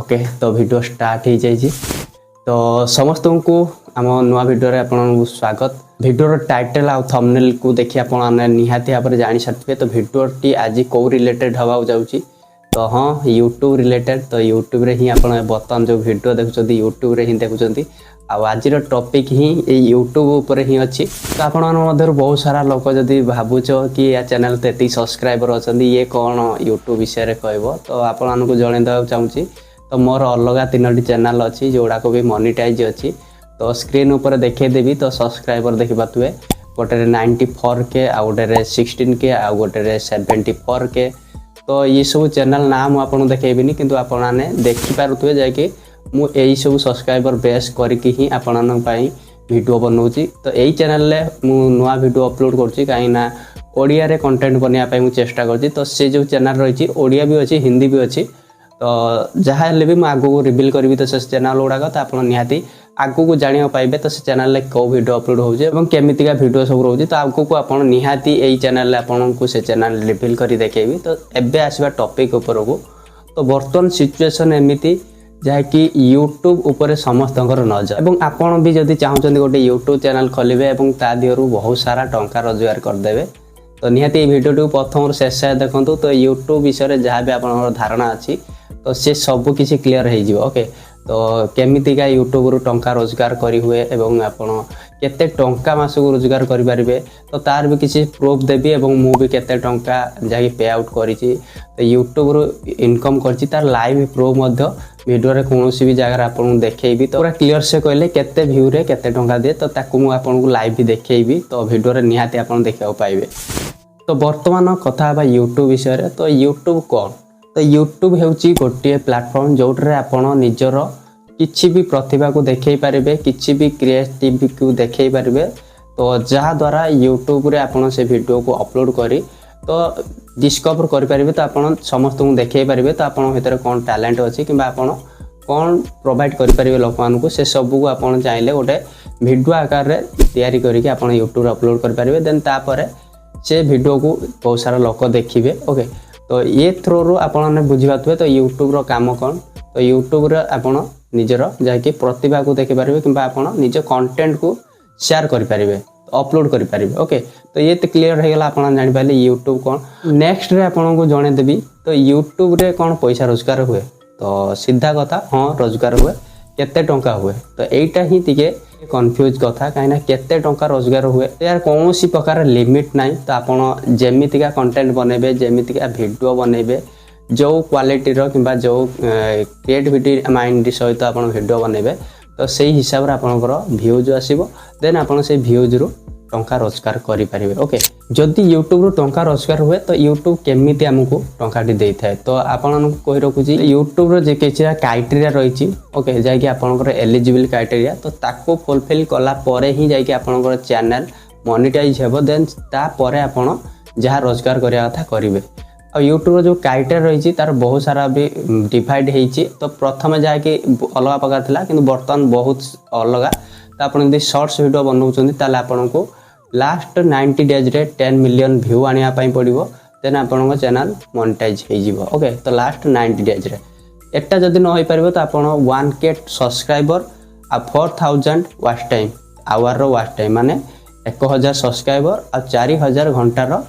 Okay तो video start हो जाइए। तो समस्त को आम नुआ वीडियो आपन स्वागत। वीडियो टाइटल आ थंबनेल को देखि आपन निहाती भाव जानि सकते। तो वीडियोटी आज कौ रिलेटेड हवा जाउची तो हाँ यूट्यूब रिलेटेड। तो यूट्यूब रे ही आपन बर्तमान जो वीडियो देखुछंती यूट्यूब रे ही देखुछंती। आज टॉपिक ही यूट्यूब उपर ही अच्छी। तो आपण मध्य बहुत सारा लोक जदि भावुच कि या चैनल तो ये सब्सक्राइबर अच्छा ये कौन यूट्यूब विषय कहब तो आपण को जनईदेवा चाहिए। तो मोर अलग 3टी चैनल अच्छी जोड़ाक भी मोनिटाइज अच्छी। तो स्क्रीन ऊपर देखेदेवी तो सब्सक्राइबर देखी पाथुए गोटे 94K आ गोटे 16K आ गोटे 74K। तो ये सब चैनल ना मुझे देखेबिनी किंतु आपण देखिपे जाकि मु यही सब सब्सक्राइबर बेस करके ही आपण वीडियो बनाऊँगी। तो यही चैनल मु नुआ वीडियो अपलोड करुँची कहीं ओडिया रे कंटेंट बनाया मुझे चेष्टा करछि। तो से जो चैनल रही ओडिया भी अच्छी हिंदी भी अच्छी। तो जहाँ हेल्ले भी मुझे आगू रिवील करी तो से चैनल गुड़ाक तो आप निहाती आगू को जाना पाइबे। तो से चैनल कौ वीडियो अपलोड होचे केमितिका वीडियो सब रोचे। तो आगू को आप निहाती यही चैनल आपन को से चैनल रिवील करी देखेबी। तो एबे आसवा टॉपिक ऊपर को। तो बर्तमान सिचुएशन एमिति जहाँकि यूट्यूब उपर समस्त नजर एवं आपन भी जदि चाहते गोटे यूट्यूब चैनल खोलिबे एवं ता दिहरु बहुत सारा टंका रोजगार करदेवे। तो निहाती वीडियो प्रथम शेष देखंतु। तो यूट्यूब विषय जहाँ भी आपन धारणा अच्छी तो से सब किसी क्लियर हो। ओके तो केमितिका यूट्यूब रु टंका रोजगार करी हुए एवं आपण केते टंका मासको रोजगार करि परिबे तो तार भी किसी प्रूफ देबी एवं मु भी केते टंका जाके पे आउट करिछि। तो यूट्यूब रु इनकम करछि तार लाइव प्रूफ मध्य वीडियो रे कोनोसी भी जगह आपन देखैबी। तो पूरा क्लियर से कहले केते व्यू रे केते टंका दे तो ताकू मु आपन को लाइव भी देखैबी। तो वीडियो रे निहाती आपन देखियो पाइबे। तो वर्तमान कथा बा यूट्यूब विषय रे। तो यूट्यूब कौन तो यूट्यूब हेउची गोटे प्लेटफॉर्म जोट्रे आपण निजर किछि भी प्रतिभा को देखै पारिबे किछि भी क्रिएटिविटी को देखै पारिबे। तो जहाँ द्वारा यूट्यूब रे आपण से वीडियो को अपलोड करी तो डिस्कवर करि पारिबे। तो आपण समस्त को देखै पारिबे तो आपण भीतर कोन टैलेंट अछि किबा आपण कोन प्रोवाइड करि पारिबे लोक मान को से सब को आपण चाहिले गोटे वीडियो आकार रे तैयारी करिके आपण यूट्यूब रे अपलोड करि पारिबे। देन तापर से वीडियो को बहुत सारा लोक देखिबे। ओके तो ये थ्रू रू आपने बुझीपारे। तो यूट्यूब रो काम कौन तो यूट्यूब रे आपण निजर जाकि प्रतिभा को देखि पारिबे किंबा आपण निज कंटेंट को शेयर करि पारिबे अपलोड करि पारिबे। ओके तो ये तो क्लियर हो गला आपण जानि पाले यूट्यूब कौन। नेक्स्ट रे आपण को जणे देबी तो यूट्यूब रे कौन पैसा रोजगार हुए। तो सीधा कथा हाँ रोजगार हुए केते टंका हुए। तो एटा ही टिके कन्फ्यूज कथा कहीं केते टंका रोजगार हुए यार कौन सी प्रकार लिमिट ना। तो आपण जेमितिका कंटेंट बनेबे जेमितिका वीडियो बनेबे जो क्वालिटी रो किंबा जो क्रिएटिविटी माइंड सहित आपण वीडियो बनेबे तो सही हिसाब रे आपनकर व्यूज आसीबो। देन आपण से व्यूज रो टंका रोजगार करि पारिबे। ओके जदि यूट्यूब रो टंका रोजगार हुए तो यूट्यूब केमिति हमकु टंकाटी देई थाए। तो आपण को कहि रखुची यूट्यूब रो जे केचिरा क्राइटेरिया रहिची। ओके जाय कि आपनकर एलिजिबल क्राइटेरिया तो ताको फुलफिल कला परे ही जाय कि आपनकर चैनल मोनेटाइज हेबो। देन ता परे आपण जहा रोजगार करिया कथा करिवे। और यूट्यूब रो जो क्राइटेरिया रहिची तार बहुत सारा भी डिवाइड हेची। तो प्रथम जाय कि अलग प्रकार थिला किंतु वर्तमान बहुत अलग। तो आपण यदि शॉर्ट्स वीडियो बनाउछन्ती ताले आपण को लास्ट 90 डेज रे 10 मिलियन व्यू आनिया पई पड़िबो। देन आपन चैनल मोनेटाइज हे जिवो। ओके तो लास्ट 90 डेज रे एटा जदि न होई परिबो तो आपन 1K सब्सक्राइबर आ 4000 वॉच टाइम आवर रो वॉच टाइम माने 1000 सब्सक्राइबर आ 4000 घंटा रो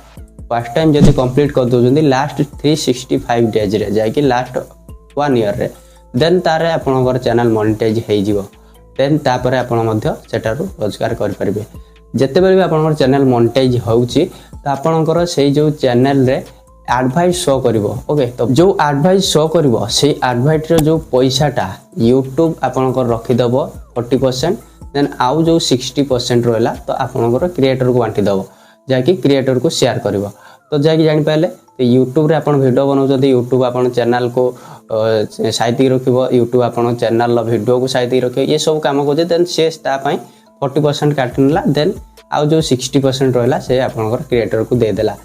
वॉच टाइम जदि कंप्लीट कर दोजंती लास्ट 365 डेज रे जाय कि लास्ट 1 ईयर रे देन तारे आपन चैनल मोनेटाइज हे जिवो। देन तापर आपण मध्य सेटारू रोजगार करि परिबे। जेतेबेले भी आपन चैनल मोनेटाइज होउची तो आपनकर से जो चैनल रे एडवाइस शो करिवो। ओके तो जो एडवाइस शो करिवो से एडवाइस रो जो पैसाटा यूट्यूब आपनकर रखि दबो 40%। देन आउ जो 60% रहला तो आपनकर क्रिएटर को बांटी दबो जाकि क्रिएटर को शेयर करिवो। तो जाकि जानि पाले तो यूट्यूब रे आपन वीडियो बनाउछथि यूट्यूब आपन चैनल को साइती रखिवो। यूट्यूब आपन चैनल लो वीडियो को साइती रखिवो ये सब काम को देन से ता पई 40% काटनला। देन आउ जो 60% रहला से आपनकर क्रिएटर को दे देला।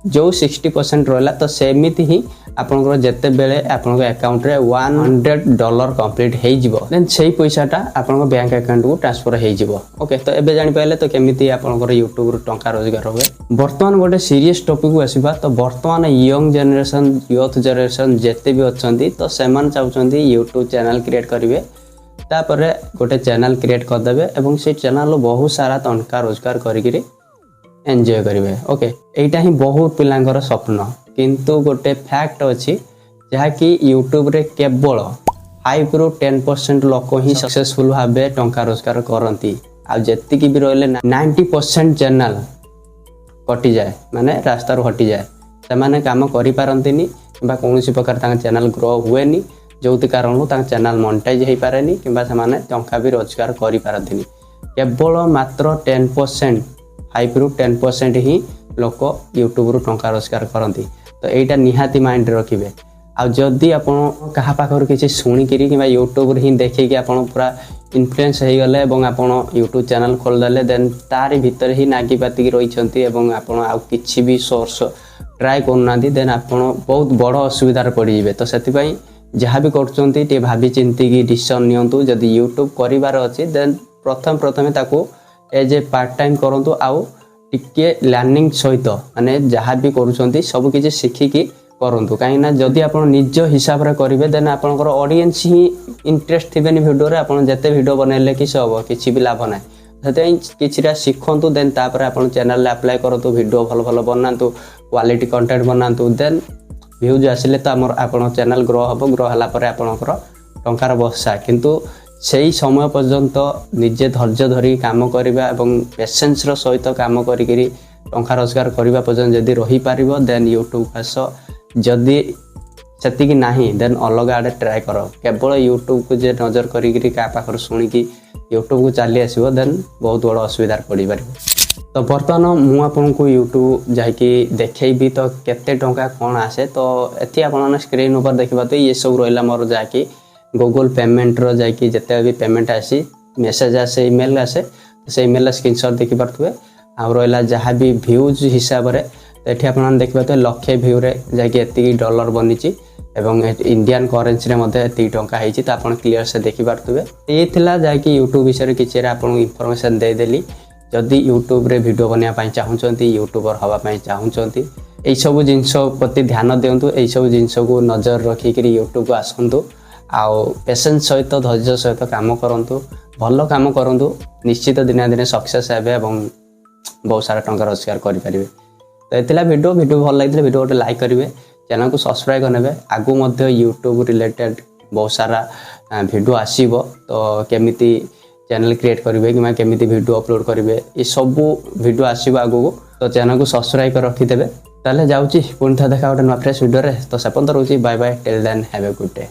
जो 60% रहा तो सेमिति ही आपनकर जेते बेले आपनकर अकाउंट रे $100 कंप्लीट हे जिवो देन सेही पैसाटा आपनकर बैंक अकाउंट को ट्रांसफर हे जिवो ओके तो एबे जानि पाइले तो केमिति आपनकर यूट्यूब रो टंका रोजगार होवे वर्तमान गोटे सीरियस टॉपिक को आसीबा तो वर्तमान यंग जनरेशन यूथ जनरेशन जेते भी अछंती तो सेमान चाहउछंती यूट्यूब चैनल क्रिएट करिवे तापर गोटे चैनल क्रिएट कर देबे एवं से चैनल बहुत सारा टंका रोजगार करिकरी एंजॉय करेंगे ओके एटा ही बहुत पिलांकर स्वप्न किंतु गोटे फैक्ट अच्छी जहाँ कि यूट्यूब रे केवल 5 ରୁ 10% लोक ही सक्सेसफुल भाव टंका रोजगार करती आती भी रही 90% चैनल कटि जाए माने रास्ता हटि जाए से कम करें कौन प्रकार चैनल ग्रो हुए जो कारण चैनल मोनेटाइज हो पारे कि टंका भी रोजगार करें केवल मात्र 10% 5 ରୁ 10% ही लोक यूट्यूब रू टंका रोजगार करती तो यहाँ निहाती माइंड रखिए आदि आपण क्या पाखर किसी शुणिकी कि यूट्यूब ही देखिए आप पूरा इन्फ्लुएंस हो गले आप यूट्यूब चैनल खोलदेले देन तारी भितर ही नागी पातिकी रही आपड़ भी सोर्स ट्राए करना देन आप बहुत बड़ असुविधार पड़े तो से जहाँ भी कर भाभी चिंतिकी डिसीजन नियंतु जदि यूट्यूब करार अच्छी देन प्रथम ताकू एज ए पार्ट टाइम करूँ आउ टिके लर्निंग सहित माने जहाँ भी करुँच सब किसी शिखिकी करूँ कहीं जदि आप निज हिसाब से करेंगे देन आपंकर ऑडियंस ही इंटरेस्ट थे वीडियो रे आप जिते वीडियो बनैले कि सब किसी भी लाभ ना कि शिखु देन तापर आप चैनल अप्लाई करूँ वीडियो भल भल बनातु क्वालिटी कंटेंट बनातु देन व्यूज आसिले तो आप चैनल ग्रो हम ग्रो है आपंकर टंकार बसा किंतु से समय पर्यंत निजे धैर्य धरी काम करवा और पेसेंस सहित काम करी टंका रोजगार करने पर्यंत जदि रही पार देन यूट्यूब आस जदि सेतिकी नहीं देन अलग आड़े ट्राए कर केवल यूट्यूब को जे नजर करी क्या पाखर शुणिकी यूट्यूब को चली आसो देन बहुत बड़ असुविधार पड़ पार तो बर्तमान मुझे यूट्यूब जाकि देखी तो केते टंका कौन आसे तो ये आप स्क्रीन ऊपर देखा तो ये सब रहा मोर जाकि गूगल पेमेंट रो जाकि जिते भी पेमेंट आसी मेसेज आसे ईमेल आसे से ईमेल स्क्रीनशॉट देखि पारथुवे आ रहा जहाँ भी व्यूज हिसाब से तो ये आप देखिए लक्षे भ्यू रे जाकि एति डॉलर बनी एवं इंडियन करेन्सी रे मध्य एति टंका होती तो आप क्लीयर से देखि पारथुवे ये थिला जाकि यूट्यूब विषय किसी आपको इनफॉरमेशन देदेली जदि यूट्यूब रे वीडियो बनवाई चाहूँगी यूट्यूबर हवाई चाहूँगी यही सब जिनस प्रति ध्यान दिंतु यही सब जिनस को नजर रखिक यूट्यूब को आसतु आउ पेसेंस सहित धैर्य सहित काम करूँ भल काम करूँ निश्चित दिन दिन सक्सेस हे बहुत सारा टंका रोजगार करेंगे तो ये वीडियो भल लगे वीडियो गोटे लाइक करेंगे चैनल को सब्सक्राइब करेंगे आगू यूट्यूब रिलेटेड बहुत सारा वीडियो आसीबो तो केमिति चैनल क्रिएट करेंगे कि केमिति वीडियो अपलोड करेंगे ये सब वीडियो आसीबो आगू तो चैनल को सब्सक्राइब कर रखिदेवे ताले जाऊँगी पुणी थे देखा गोटे नुआ फ्रेश वीडियो तो सेपन रोची bye bye till then have a good day.